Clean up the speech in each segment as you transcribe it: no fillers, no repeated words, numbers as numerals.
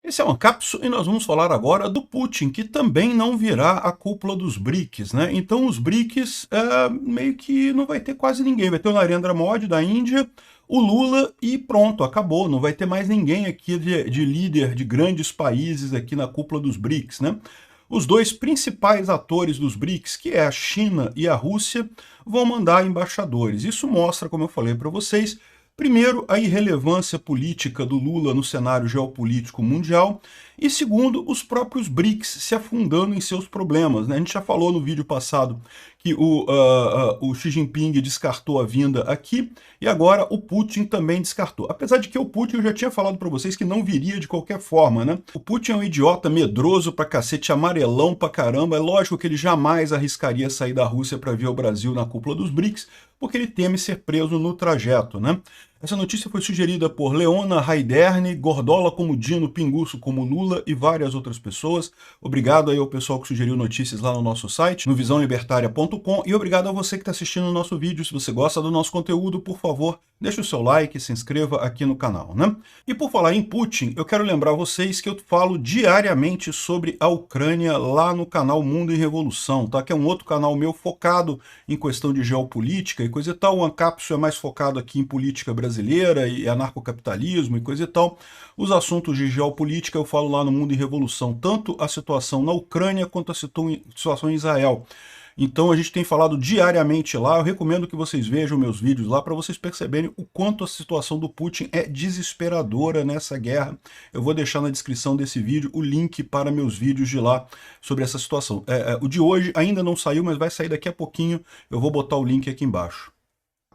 Esse é o Ancapso e nós vamos falar agora do Putin, que também não virá a cúpula dos BRICS, né? Então os BRICS meio que não vai ter quase ninguém. Vai ter o Narendra Modi da Índia, o Lula e pronto, acabou. Não vai ter mais ninguém aqui de líder de grandes países aqui na cúpula dos BRICS, né? Os dois principais atores dos BRICS, que é a China e a Rússia, vão mandar embaixadores. Isso mostra, como eu falei para vocês, primeiro, a irrelevância política do Lula no cenário geopolítico mundial, e segundo, os próprios BRICS se afundando em seus problemas, né? A gente já falou no vídeo passado que o Xi Jinping descartou a vinda aqui, e agora o Putin também descartou. Apesar de que o Putin, eu já tinha falado para vocês que não viria de qualquer forma, né? O Putin é um idiota medroso pra cacete, amarelão pra caramba, é lógico que ele jamais arriscaria sair da Rússia para vir ao Brasil na cúpula dos BRICS, porque ele teme ser preso no trajeto, né? Essa notícia foi sugerida por Leona Raiderne, Gordola como Dino, Pinguço como Lula e várias outras pessoas. Obrigado aí ao pessoal que sugeriu notícias lá no nosso site, no visãolibertaria.com, e obrigado a você que está assistindo o nosso vídeo. Se você gosta do nosso conteúdo, por favor, deixe o seu like e se inscreva aqui no canal, né? E por falar em Putin, eu quero lembrar vocês que eu falo diariamente sobre a Ucrânia lá no canal Mundo em Revolução, tá? Que é um outro canal meu focado em questão de geopolítica e coisa e tal. O Ancapso é mais focado aqui em política brasileira e anarcocapitalismo e coisa e tal. Os assuntos de geopolítica eu falo lá no Mundo em Revolução, tanto a situação na Ucrânia quanto a situação em Israel. Então a gente tem falado diariamente lá, eu recomendo que vocês vejam meus vídeos lá para vocês perceberem o quanto a situação do Putin é desesperadora nessa guerra. Eu vou deixar na descrição desse vídeo o link para meus vídeos de lá sobre essa situação. O de hoje ainda não saiu, mas vai sair daqui a pouquinho, eu vou botar o link aqui embaixo.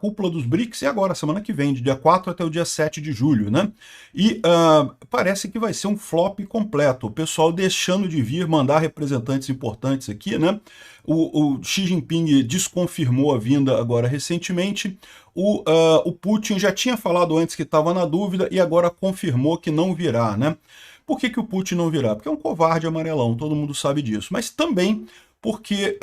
Cúpula dos BRICS é agora, semana que vem, de dia 4 até o dia 7 de julho, né? E parece que vai ser um flop completo, o pessoal deixando de vir, mandar representantes importantes aqui, né? O Xi Jinping desconfirmou a vinda agora recentemente, o Putin já tinha falado antes que estava na dúvida e agora confirmou que não virá, né? Por que o Putin não virá? Porque é um covarde amarelão, todo mundo sabe disso, mas também porque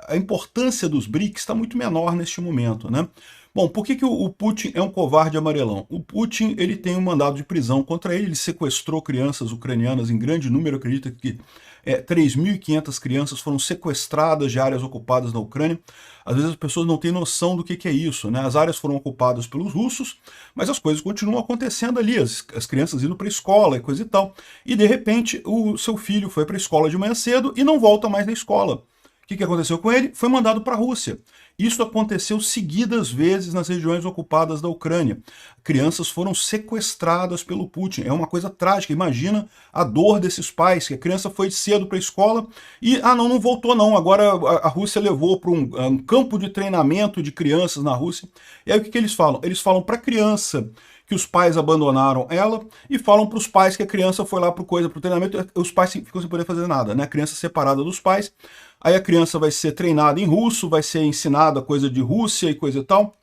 a importância dos BRICS está muito menor neste momento, né? Bom, por que o Putin é um covarde amarelão? O Putin ele tem um mandado de prisão contra ele sequestrou crianças ucranianas em grande número, acredita que 3.500 crianças foram sequestradas de áreas ocupadas na Ucrânia. Às vezes as pessoas não têm noção do que é isso, né? As áreas foram ocupadas pelos russos, mas as coisas continuam acontecendo ali, as crianças indo para a escola e coisa e tal. E de repente o seu filho foi para a escola de manhã cedo e não volta mais da escola. O que aconteceu com ele? Foi mandado para a Rússia. Isso aconteceu seguidas vezes nas regiões ocupadas da Ucrânia. Crianças foram sequestradas pelo Putin. É uma coisa trágica. Imagina a dor desses pais, que a criança foi cedo para a escola e, não voltou não. Agora a Rússia levou para um campo de treinamento de crianças na Rússia. E aí o que eles falam? Eles falam para a criança que os pais abandonaram ela e falam para os pais que a criança foi lá para o treinamento, os pais ficam sem poder fazer nada, né? A criança separada dos pais, aí a criança vai ser treinada em russo, vai ser ensinada coisa de Rússia e coisa e tal.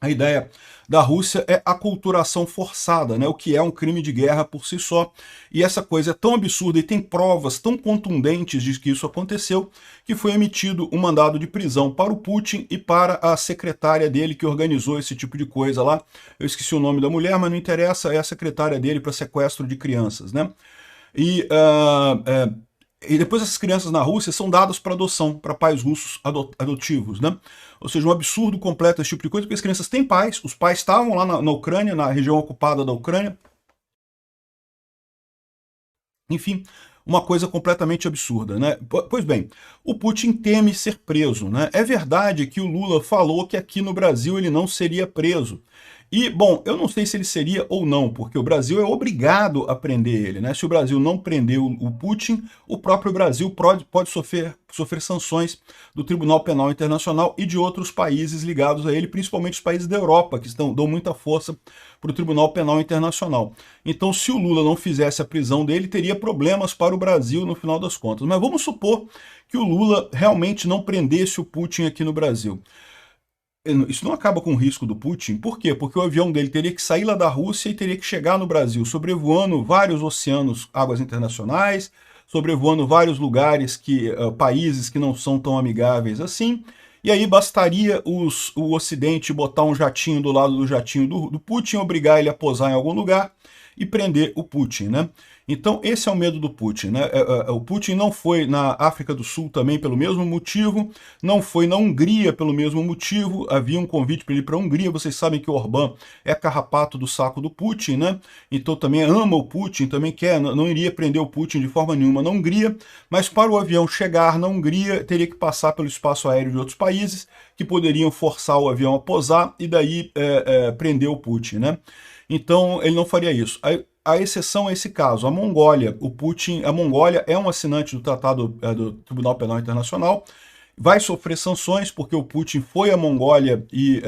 A ideia da Rússia é aculturação forçada, né? O que é um crime de guerra por si só. E essa coisa é tão absurda e tem provas tão contundentes de que isso aconteceu, que foi emitido um mandado de prisão para o Putin e para a secretária dele que organizou esse tipo de coisa lá. Eu esqueci o nome da mulher, mas não interessa, é a secretária dele para sequestro de crianças, né? E depois essas crianças na Rússia são dadas para adoção, para pais russos adotivos, né? Ou seja, um absurdo completo esse tipo de coisa, porque as crianças têm pais, os pais estavam lá na Ucrânia, na região ocupada da Ucrânia. Enfim, uma coisa completamente absurda, né? Pois bem, o Putin teme ser preso, né? É verdade que o Lula falou que aqui no Brasil ele não seria preso. E, bom, eu não sei se ele seria ou não, porque o Brasil é obrigado a prender ele, né? Se o Brasil não prender o Putin, o próprio Brasil pode sofrer sanções do Tribunal Penal Internacional e de outros países ligados a ele, principalmente os países da Europa, que dão muita força para o Tribunal Penal Internacional. Então, se o Lula não fizesse a prisão dele, teria problemas para o Brasil no final das contas. Mas vamos supor que o Lula realmente não prendesse o Putin aqui no Brasil. Isso não acaba com o risco do Putin. Por quê? Porque o avião dele teria que sair lá da Rússia e teria que chegar no Brasil, sobrevoando vários oceanos, águas internacionais, sobrevoando vários lugares, países que não são tão amigáveis assim. E aí bastaria o Ocidente botar um jatinho do lado do jatinho do Putin, obrigar ele a pousar em algum lugar, e prender o Putin, né? Então esse é o medo do Putin, né? O Putin não foi na África do Sul também pelo mesmo motivo, não foi na Hungria pelo mesmo motivo, havia um convite para ele ir para a Hungria, vocês sabem que o Orbán é carrapato do saco do Putin, né? Então também ama o Putin, também quer, não iria prender o Putin de forma nenhuma na Hungria, mas para o avião chegar na Hungria teria que passar pelo espaço aéreo de outros países que poderiam forçar o avião a pousar e daí prender o Putin, né? Então ele não faria isso. A exceção é esse caso, a Mongólia. A Mongólia é um assinante do Tratado do Tribunal Penal Internacional, vai sofrer sanções porque o Putin foi à Mongólia e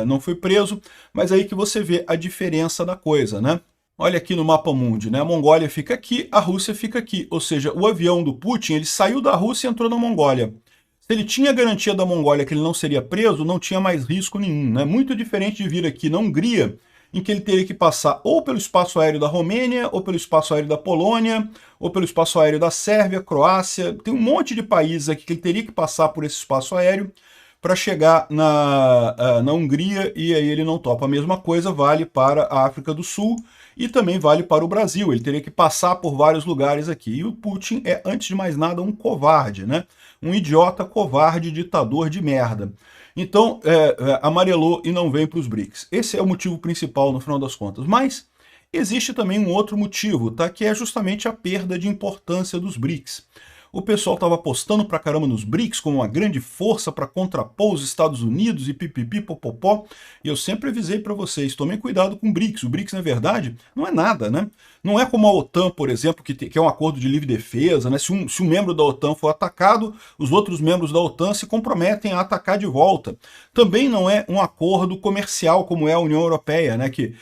não foi preso, mas aí que você vê a diferença da coisa, né? Olha aqui no mapa mundi, né? A Mongólia fica aqui, a Rússia fica aqui, ou seja, o avião do Putin ele saiu da Rússia e entrou na Mongólia. Se ele tinha garantia da Mongólia que ele não seria preso, não tinha mais risco nenhum, né? Muito diferente de vir aqui na Hungria, em que ele teria que passar ou pelo espaço aéreo da Romênia, ou pelo espaço aéreo da Polônia, ou pelo espaço aéreo da Sérvia, Croácia. Tem um monte de países aqui que ele teria que passar por esse espaço aéreo para chegar na Hungria, e aí ele não topa. A mesma coisa vale para a África do Sul e também vale para o Brasil. Ele teria que passar por vários lugares aqui. E o Putin é, antes de mais nada, um covarde, né? Um idiota, covarde, ditador de merda. Então, amarelou e não vem para os BRICS. Esse é o motivo principal, no final das contas. Mas existe também um outro motivo, tá? Que é justamente a perda de importância dos BRICS. O pessoal estava apostando pra caramba nos BRICS como uma grande força para contrapor os Estados Unidos e pipipi, popopó. E eu sempre avisei para vocês, tomem cuidado com o BRICS. O BRICS, na verdade, não é nada, né? Não é como a OTAN, por exemplo, que é um acordo de livre defesa, né? Se um membro da OTAN for atacado, os outros membros da OTAN se comprometem a atacar de volta. Também não é um acordo comercial como é a União Europeia, né? Que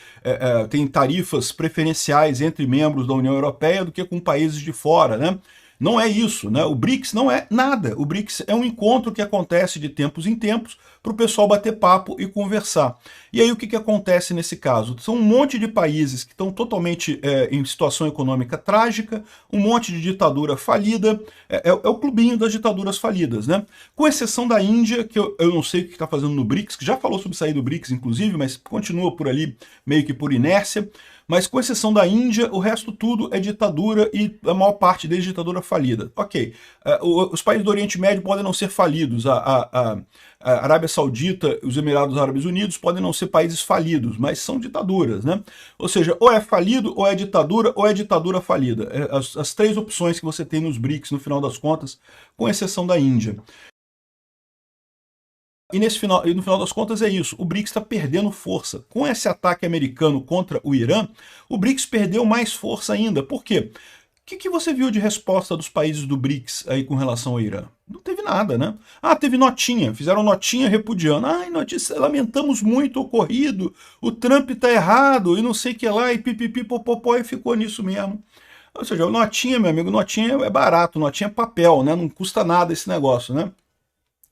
tem tarifas preferenciais entre membros da União Europeia do que com países de fora, né? Não é isso, né? O BRICS não é nada. O BRICS é um encontro que acontece de tempos em tempos para o pessoal bater papo e conversar. E aí o que acontece nesse caso? São um monte de países que estão totalmente em situação econômica trágica, um monte de ditadura falida, é o clubinho das ditaduras falidas, né? Com exceção da Índia, que eu não sei o que está fazendo no BRICS, que já falou sobre sair do BRICS, inclusive, mas continua por ali meio que por inércia. Mas com exceção da Índia, o resto tudo é ditadura e a maior parte deles ditadura falida. Ok, os países do Oriente Médio podem não ser falidos, a Arábia Saudita e os Emirados Árabes Unidos podem não ser países falidos, mas são ditaduras, né? Ou seja, ou é falido, ou é ditadura falida. As três opções que você tem nos BRICS, no final das contas, com exceção da Índia. E no final das contas é isso, o BRICS está perdendo força. Com esse ataque americano contra o Irã, o BRICS perdeu mais força ainda. Por quê? O que você viu de resposta dos países do BRICS aí com relação ao Irã? Não teve nada, né? Ah, teve notinha, fizeram notinha repudiando. Ai, notícia, lamentamos muito o ocorrido, o Trump tá errado, e não sei o que lá, e pipipi, popopó, e ficou nisso mesmo. Ou seja, notinha, meu amigo, notinha é barato, notinha é papel, né? Não custa nada esse negócio, né?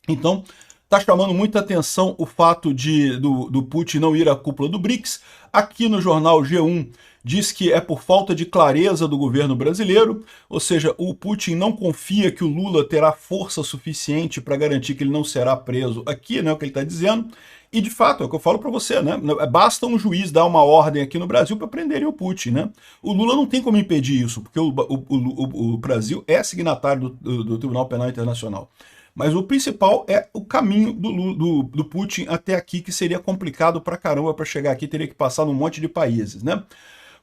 Então, está chamando muita atenção o fato do Putin não ir à cúpula do BRICS. Aqui no jornal G1 diz que é por falta de clareza do governo brasileiro, ou seja, o Putin não confia que o Lula terá força suficiente para garantir que ele não será preso aqui, né, o que ele está dizendo. E de fato, é o que eu falo para você, né? Basta um juiz dar uma ordem aqui no Brasil para prenderem o Putin, né? O Lula não tem como impedir isso, porque o Brasil é signatário do Tribunal Penal Internacional. Mas o principal é o caminho do Putin até aqui, que seria complicado pra caramba para chegar aqui, teria que passar num monte de países, né?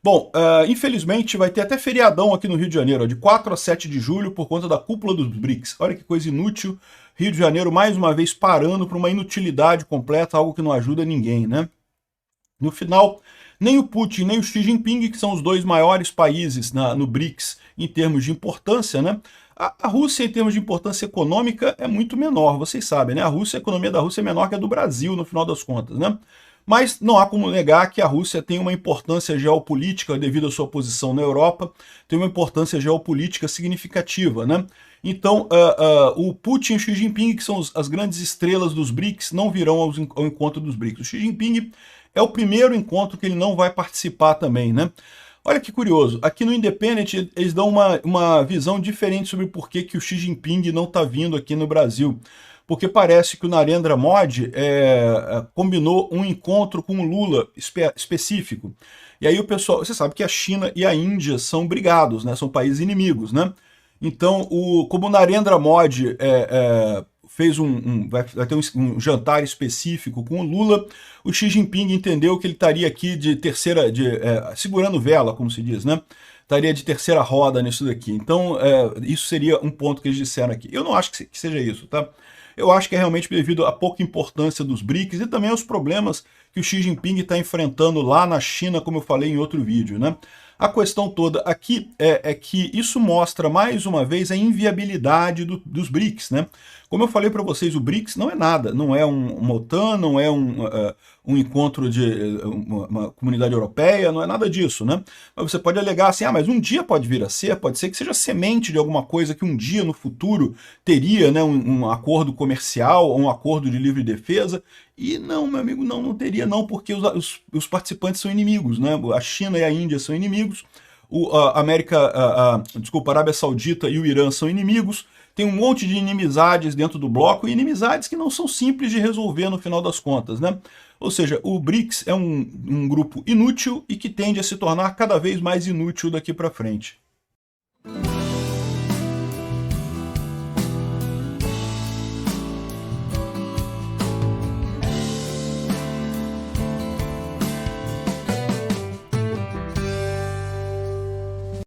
Bom, infelizmente vai ter até feriadão aqui no Rio de Janeiro, ó, de 4 a 7 de julho, por conta da cúpula dos BRICS. Olha que coisa inútil, Rio de Janeiro mais uma vez parando para uma inutilidade completa, algo que não ajuda ninguém, né? No final, nem o Putin, nem o Xi Jinping, que são os dois maiores países no BRICS em termos de importância, né? A Rússia, em termos de importância econômica, é muito menor, vocês sabem, né? A economia da Rússia é menor que a do Brasil, no final das contas, né? Mas não há como negar que a Rússia tem uma importância geopolítica devido à sua posição na Europa, tem uma importância geopolítica significativa, né? Então, o Putin e o Xi Jinping, que são as grandes estrelas dos BRICS, não virão ao encontro dos BRICS. O Xi Jinping é o primeiro encontro que ele não vai participar também, né? Olha que curioso, aqui no Independent eles dão uma visão diferente sobre por que o Xi Jinping não está vindo aqui no Brasil. porque parece que o Narendra Modi combinou um encontro com o Lula específico. E aí o pessoal, você sabe que a China e a Índia são brigados, né? São países inimigos, né? Então, como o Narendra Modi fez vai ter um jantar específico com o Lula, o Xi Jinping entendeu que ele estaria aqui de segurando vela, como se diz, né? Estaria de terceira roda nisso daqui. Então, isso seria um ponto que eles disseram aqui. Eu não acho que seja isso, tá? Eu acho que é realmente devido à pouca importância dos BRICS e também aos problemas que o Xi Jinping está enfrentando lá na China, como eu falei em outro vídeo, né? A questão toda aqui é que isso mostra mais uma vez a inviabilidade dos BRICS, né? Como eu falei para vocês, o BRICS não é nada, não é uma OTAN, não é um encontro de uma comunidade europeia, não é nada disso, né? Mas você pode alegar assim, mas um dia pode vir a ser, pode ser que seja semente de alguma coisa que um dia no futuro teria, né, um acordo comercial, um acordo de livre defesa, e não, meu amigo, não teria não, porque os participantes são inimigos, né? A China e a Índia são inimigos, a Arábia Saudita e o Irã são inimigos, tem um monte de inimizades dentro do bloco, e inimizades que não são simples de resolver no final das contas, né? Ou seja, o BRICS é um grupo inútil e que tende a se tornar cada vez mais inútil daqui para frente.